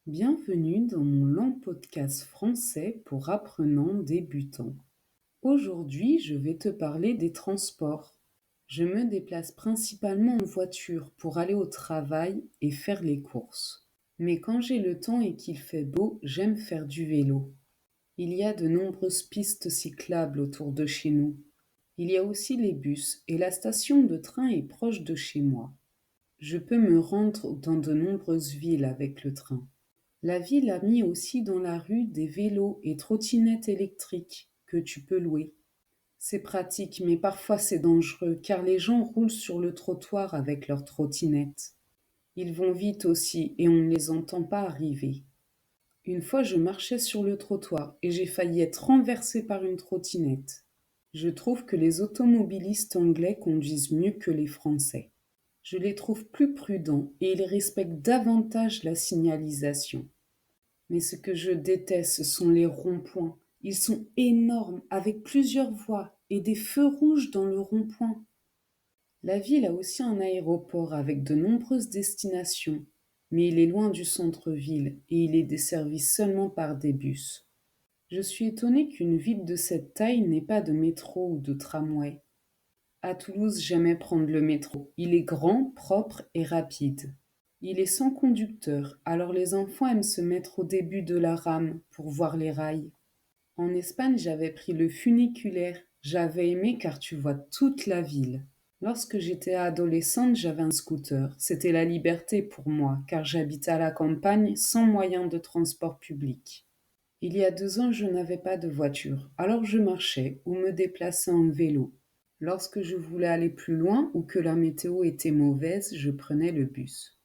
Bienvenue dans mon long podcast français pour apprenants débutants. Aujourd'hui, je vais te parler des transports. Je me déplace principalement en voiture pour aller au travail et faire les courses. Mais quand j'ai le temps et qu'il fait beau, j'aime faire du vélo. Il y a de nombreuses pistes cyclables autour de chez nous. Il y a aussi les bus et la station de train est proche de chez moi. Je peux me rendre dans de nombreuses villes avec le train. La ville a mis aussi dans la rue des vélos et trottinettes électriques que tu peux louer. C'est pratique, mais parfois c'est dangereux car les gens roulent sur le trottoir avec leurs trottinettes. Ils vont vite aussi et on ne les entend pas arriver. Une fois je marchais sur le trottoir et j'ai failli être renversée par une trottinette. Je trouve que les automobilistes anglais conduisent mieux que les Français. Je les trouve plus prudents et ils respectent davantage la signalisation. Mais ce que je déteste, ce sont les ronds-points. Ils sont énormes, avec plusieurs voies et des feux rouges dans le rond-point. La ville a aussi un aéroport avec de nombreuses destinations, mais il est loin du centre-ville et il est desservi seulement par des bus. Je suis étonnée qu'une ville de cette taille n'ait pas de métro ou de tramway. À Toulouse, j'aimais prendre le métro. Il est grand, propre et rapide. Il est sans conducteur, alors les enfants aiment se mettre au début de la rame pour voir les rails. En Espagne, j'avais pris le funiculaire. J'avais aimé car tu vois toute la ville. Lorsque j'étais adolescente, j'avais un scooter. C'était la liberté pour moi, car j'habitais à la campagne sans moyen de transport public. Il y a 2 ans, je n'avais pas de voiture, alors je marchais ou me déplaçais en vélo. Lorsque je voulais aller plus loin ou que la météo était mauvaise, je prenais le bus.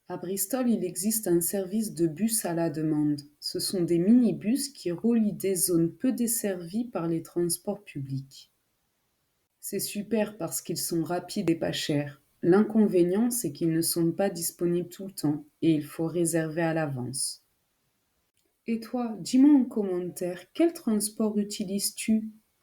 À Bristol, il existe un service de bus à la demande. Ce sont des minibus qui relient des zones peu desservies par les transports publics. C'est super parce qu'ils sont rapides et pas chers. L'inconvénient, c'est qu'ils ne sont pas disponibles tout le temps et il faut réserver à l'avance. Et toi, dis-moi en commentaire, quel transport utilises-tu?